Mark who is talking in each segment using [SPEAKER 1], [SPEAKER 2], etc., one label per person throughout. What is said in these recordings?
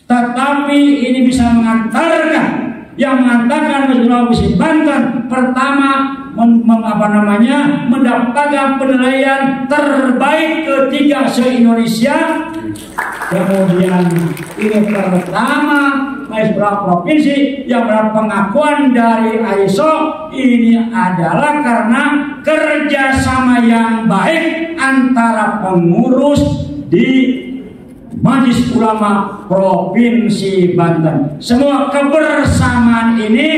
[SPEAKER 1] tetapi ini bisa mengantarkan Sulawesi Banten pertama mendapatkan penilaian terbaik ketiga se-Indonesia. Kemudian ini pertama provinsi yang mendapat pengakuan dari ISO. Ini adalah karena kerjasama yang baik antara pengurus di Majelis Ulama Provinsi Banten. Semua kebersamaan ini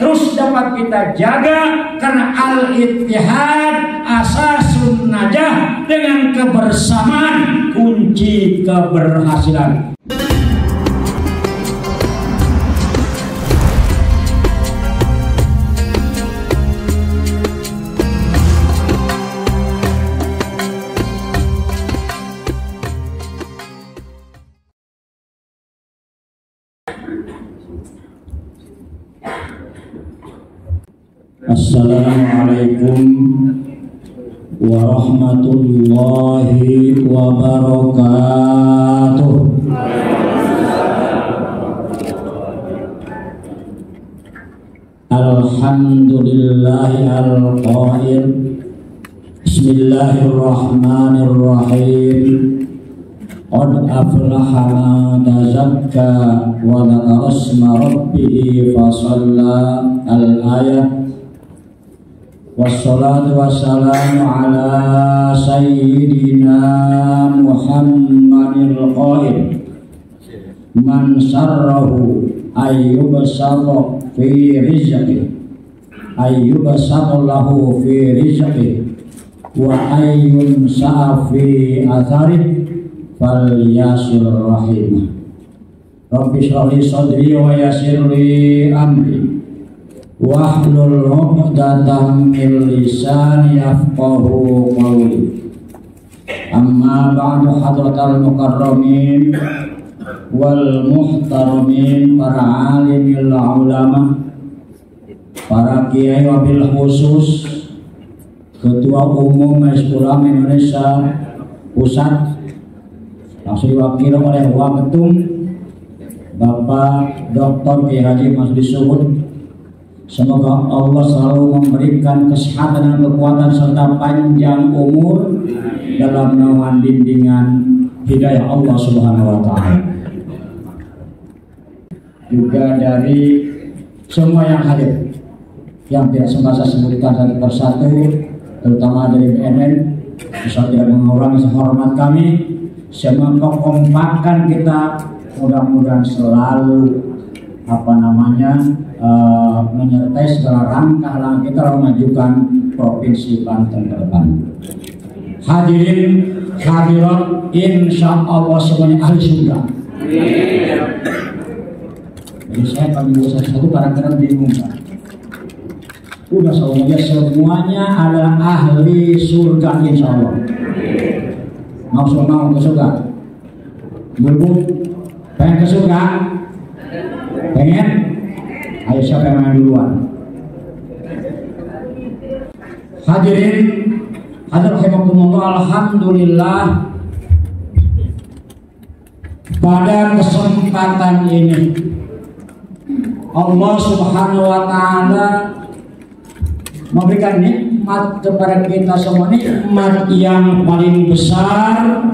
[SPEAKER 1] terus dapat kita jaga karena al-ittihad asasun najah. Dengan kebersamaan kunci keberhasilan. Assalamualaikum warahmatullahi wabarakatuh. Alhamdulillahi al-qail. Bismillahirrahmanirrahim. Qad aflaha man tazakka wa dzakara isma rabbih fa shalla. Al-ayat. Wassalatu wassalamu ala sayyidina Muhammadil qail. Man sarrahu ayyubsara fi rizqi ayyubsarallahu fi rizqi wa ayyun sa'a fi athari falyasil rahimah. Rabbi shrah li sadri wa yassir li amri wahlul 'uqdatam min lisani yafqahu qawli. Amma ba'du, hadratal mukarramin wal muhtaramin, para alimil ulama, para kiai, wabil khusus Ketua Umum Majelis Ulama Indonesia Pusat, langsung diwakili oleh Waketum Bapak Dr. Kiai Haji Masdi Suhud. Semoga Allah selalu memberikan kesehatan dan kekuatan serta panjang umur dalam naungan bimbingan hidayah Allah Subhanahu wa Ta'ala. Juga dari semua yang hadir, yang tidak sempat saya sebutkan satu persatu, terutama dari BNN, bisa tidak mengurangi hormat kami. Semoga kekompakan kita mudah-mudahan selalu menyertai segala langkah-langkah kita memajukan Provinsi Banten ke depan. Hadirin hadirat, insya Allah semuanya ahli surga. Jadi saya panggil satu kadang-kadang bingung, Pak. Udah semuanya adalah ahli surga insya Allah. Mau ke surga? Bulu pengen ke surga? Pengen? Ayo siapa yang main duluan? Hadirin rahimakumullah, alhamdulillah pada kesempatan ini Allah Subhanahu wa Ta'ala memberikan nikmat kepada kita semua, nikmat yang paling besar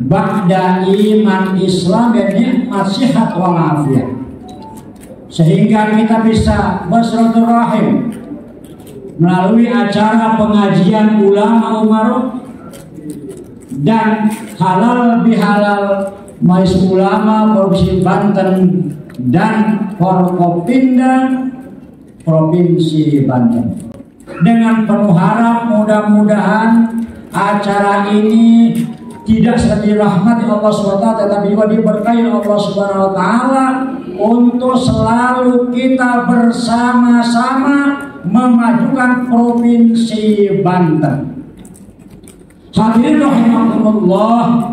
[SPEAKER 1] ba'da iman Islam dan nikmat sihat walafiat, sehingga kita bisa bersilaturahim melalui acara pengajian ulama umarok dan halal bihalal Majelis Ulama Provinsi Banten dan Forkopimda Provinsi Banten. Dengan penuh harap mudah-mudahan acara ini tidak seperti rahmat Allah SWT, tetapi juga diberkahi Allah SWT untuk selalu kita bersama-sama memajukan Provinsi Banten. Hadirin rahimakumullah,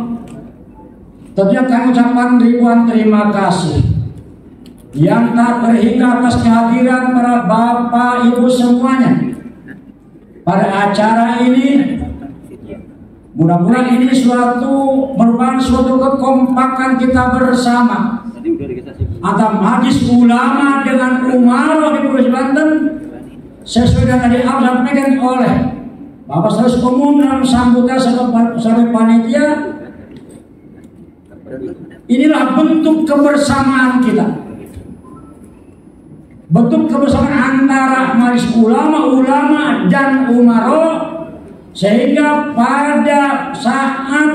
[SPEAKER 1] tentunya kami ucapkan ribuan terima kasih yang tak terhingga atas kehadiran para bapak ibu semuanya pada acara ini. Mudah-mudahan ini merupakan suatu kekompakan kita bersama atau majlis ulama dengan umarah di Provinsi Banten sesuai dengan tadi disampaikan oleh Bapak Sekretaris Umum dalam sambutan sebagai panitia. Inilah bentuk kebersamaan kita, bentuk kebersamaan antara majlis ulama dan umarah, sehingga pada saat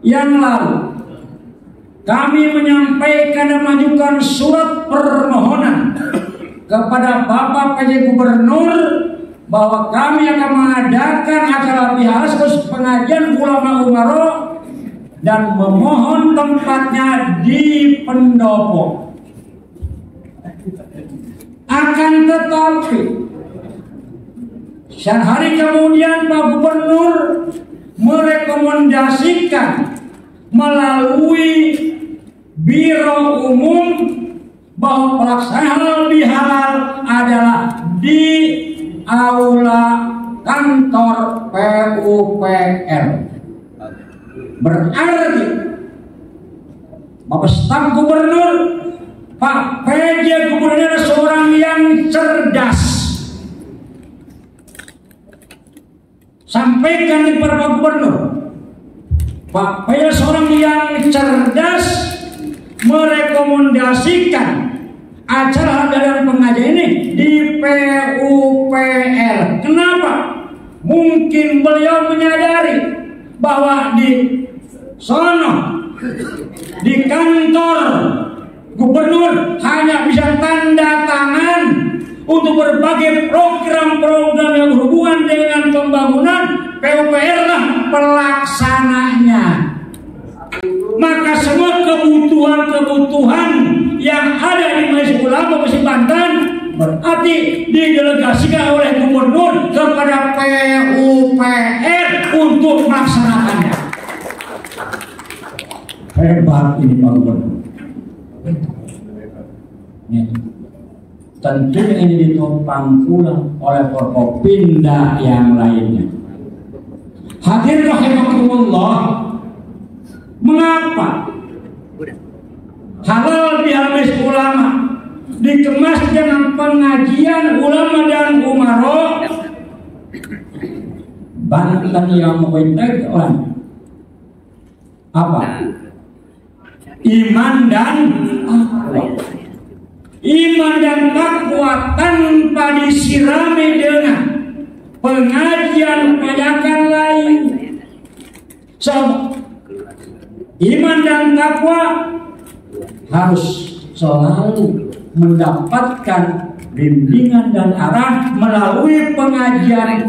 [SPEAKER 1] yang lalu kami menyampaikan dan mengajukan surat permohonan kepada Bapak PJ Gubernur bahwa kami akan mengadakan acara biasa pengajian ulama umarah dan memohon tempatnya di pendopo. Akan tetapi sehari kemudian Pak Gubernur merekomendasikan melalui Biro Umum bahwa pelaksanaan halal bihalal adalah di aula kantor PUPR. Berarti Bapak Staf Gubernur, Pak PJ Gubernur adalah seorang yang cerdas. Sampaikan di Pak Gubernur, Pak PJ seorang yang cerdas merekomendasikan acara dalam pengajian ini di PUPR. Kenapa? Mungkin beliau menyadari bahwa di sono, di kantor gubernur hanya bisa tanda tangan untuk berbagai program-program yang berhubungan dengan pembangunan. PUPR lah pelaksananya. Maka semua kebutuhan yang ada di Majelis Ulama Provinsi Banten berarti didelegasikan oleh gubernur kepada PUPR untuk melaksanakannya. Hebat ini Pak Gubernur. Tentunya ini ditopang pula oleh Forkopimda yang lainnya. Hadirin rahimakumullah, mengapa halal bihalal Majelis Ulama dikemas dengan pengajian ulama dan umarah? Banten yang membedakan apa? Iman dan takwa. Iman dan takwa tanpa disirami dengan pengajian lain. So, iman dan takwa harus selalu mendapatkan bimbingan dan arah melalui pengajian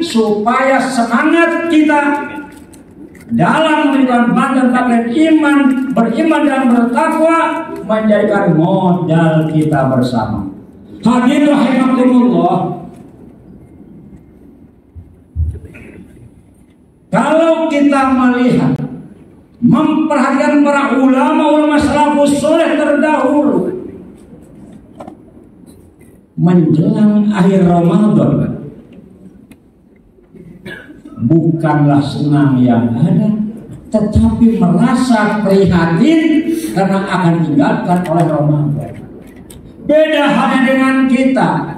[SPEAKER 1] supaya semangat kita dalam memberikan bantuan taklim iman, beriman dan bertakwa menjadikan modal kita bersama. Hadirin rahimakumullah, kalau kita melihat memperhatikan para ulama salafus soleh terdahulu menjelang akhir Ramadan, bukanlah senang yang ada, tetapi merasa prihatin karena akan tinggalkan oleh Ramadan. Beda halnya dengan kita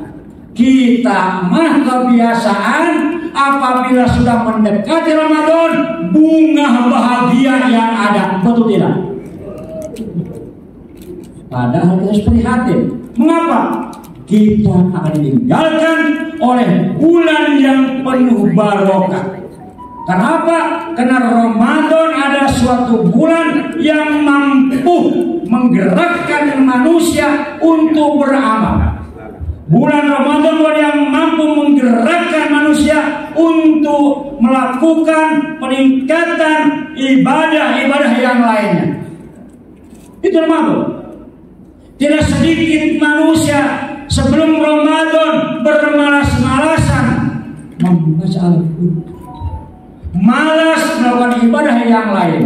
[SPEAKER 1] mah kebiasaan apabila sudah mendekati Ramadan, bunga bahagia yang ada, betul tidak? Padahal kita harus prihatin. Mengapa? Kita akan ditinggalkan oleh bulan yang penuh barokah. Kenapa? Karena Ramadan ada suatu bulan yang mampu menggerakkan manusia untuk beramal. Bulan Ramadan yang mampu menggerakkan manusia untuk melakukan peningkatan ibadah-ibadah yang lainnya. Itu Ramadan. Tidak sedikit manusia sebelum Ramadan bermalas-malasan membaca Al-Quran, malas melakukan ibadah yang lain.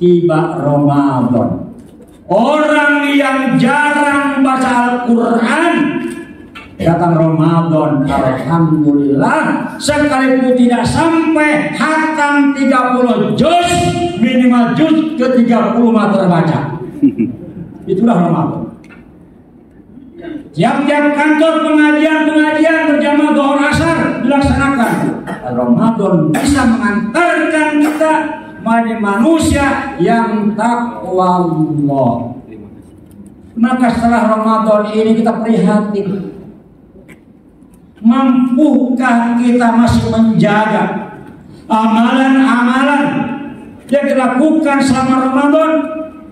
[SPEAKER 1] Tiba Ramadan, orang yang jarang baca Al-Quran, datang Ramadan, alhamdulillah, sekalipun tidak sampai hatam 30 juz, minimal juz ke-30 terbaca. Itulah Ramadan. Tiap-tiap kantor pengajian berjamaah zuhur asar dilaksanakan. Ramadan bisa mengantarkan kita menjadi manusia yang takwa Allah. Maka setelah Ramadan ini kita prihatin. Mampukah kita masih menjaga amalan-amalan yang dilakukan selama Ramadan?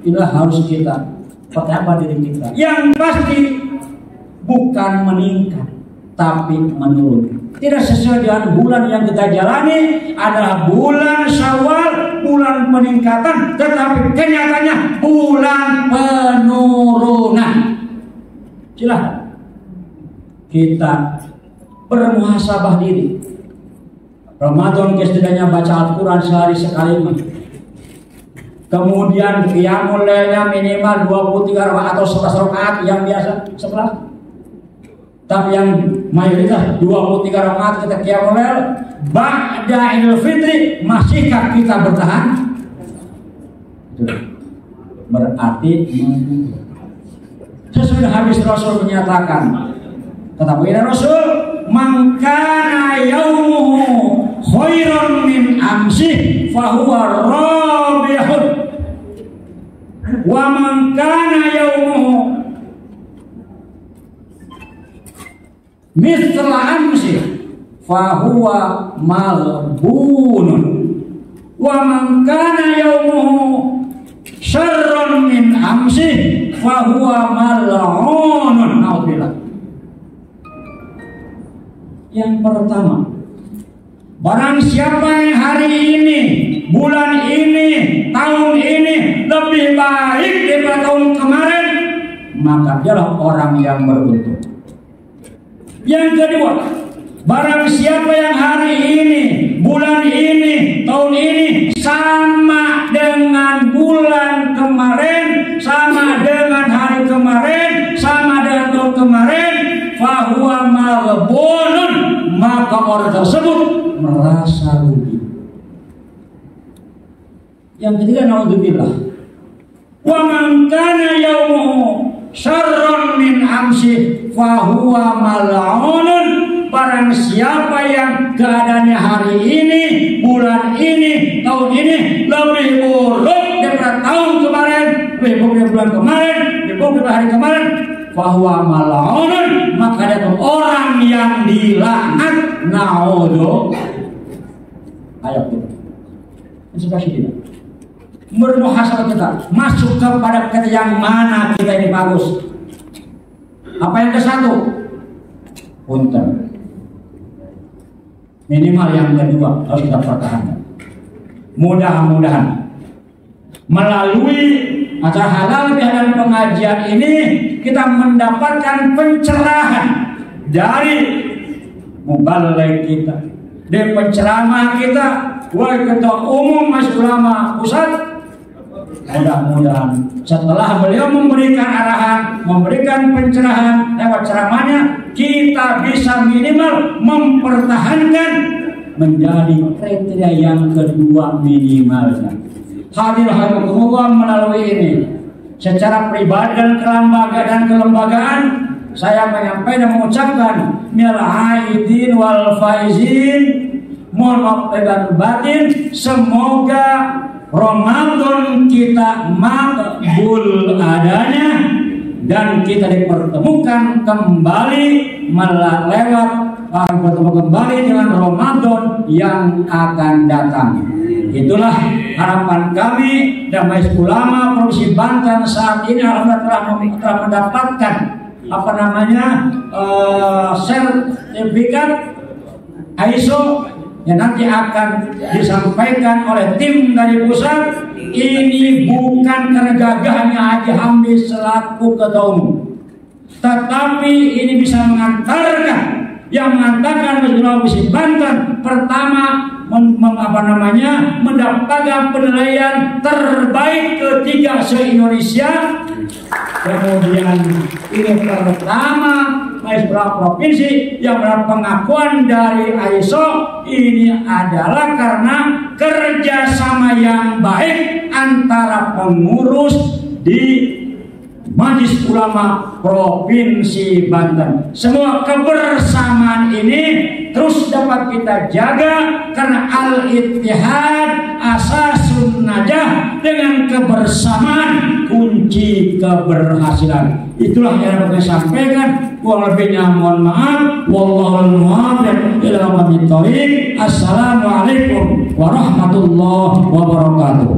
[SPEAKER 1] Inilah harus kita pertama diri kita. Yang pasti bukan meningkat, tapi menurun. Tidak sesuai dengan bulan yang kita jalani adalah bulan Syawal, bulan peningkatan, tetapi kenyataannya bulan penurunan. Silahkan kita bermuhasabah diri. Ramadan setidaknya baca Al-Quran sehari sekali. Kemudian qiyamul lailnya minimal 23 rakaat atau 11 rakaat yang biasa 11. Tapi yang mayoritas 23 rakaat kita qiyamul lail. Ba'da Idul Fitri masihkah kita bertahan? Berarti sesudah hadis Rasul menyatakan, kata baginda Rasul, "Man kana yaumuhu khairan min amsi fahuwa rabihun. Wa man kana yaumuhu mithla amsi fahuwa malbunun. Wa man kana yaumuhu syarran min amsi fahuwa mal'unun." Naudzubillah. Yang pertama, barang siapa yang hari ini, bulan ini, tahun ini lebih baik daripada tahun kemarin, maka dialah orang yang beruntung. Yang kedua, barang siapa yang hari ini, bulan ini, tahun ini sama dengan bulan kemarin, sama dengan hari kemarin, sama dengan tahun kemarin, fahuwa maghbunun, maka orang tersebut merasa rugi. Yang ketiga, naudzubillah, wa man kana yaumuhu syarran min amsi fahuwa mal'unun. Barang siapa yang keadaannya hari ini, bulan ini, tahun ini lebih buruk daripada tahun kemarin, lebih buruk dari bulan kemarin, lebih buruk dari hari kemarin, fahuwa mal'unun, maka dia itu orang yang dilaknat. Naudzu. Ayo kita inspirasi kita bermuhasabah, kita masuk kepada kata yang mana kita ini bagus. Apa yang ke satu? Punten. Minimal yang kedua harus kita pertahankan. Mudah-mudahan melalui acara halal bihalal pengajian ini kita mendapatkan pencerahan dari mubaligh kita, dari penceramah kita, wahai ketua umum Majelis Ulama Pusat. Mudah-mudahan setelah beliau memberikan arahan, memberikan pencerahan lewat ceramahnya, kita bisa minimal mempertahankan menjadi kriteria yang kedua minimalnya. Hadir-hadirullah melalui ini secara pribadi dan kelembagaan, saya menyampaikan dan mengucapkan minal aidin wal faizin, mohon maaf dan batin, semoga Ramadan kita makbul adanya dan kita dipertemukan kembali lewat bertemu kembali dengan Ramadan yang akan datang. Itulah harapan kami dan Majelis Ulama Provinsi Banten saat ini alhamdulillah telah mendapatkan sertifikat ISO yang nanti akan disampaikan oleh tim dari pusat. Ini bukan karena gagahnya Haji Hamdi selaku ketua umum, tetapi ini bisa mengantarkan Provinsi Banten pertama mendapatkan penilaian terbaik ketiga se-Indonesia. Kemudian ini pertama Majelis Ulama Provinsi yang mendapat pengakuan dari ISO. Ini adalah karena kerjasama yang baik antara pengurus di Majelis Ulama Provinsi Banten. Semua kebersamaan ini terus dapat kita jaga karena al-ittihad asasun najah. Dengan kebersamaan kunci keberhasilan. Itulah yang dapat saya sampaikan. Kurang lebihnya mohon maaf. Wallahul muwaffiq ila aqwamit thoriq. Assalamualaikum warahmatullahi wabarakatuh.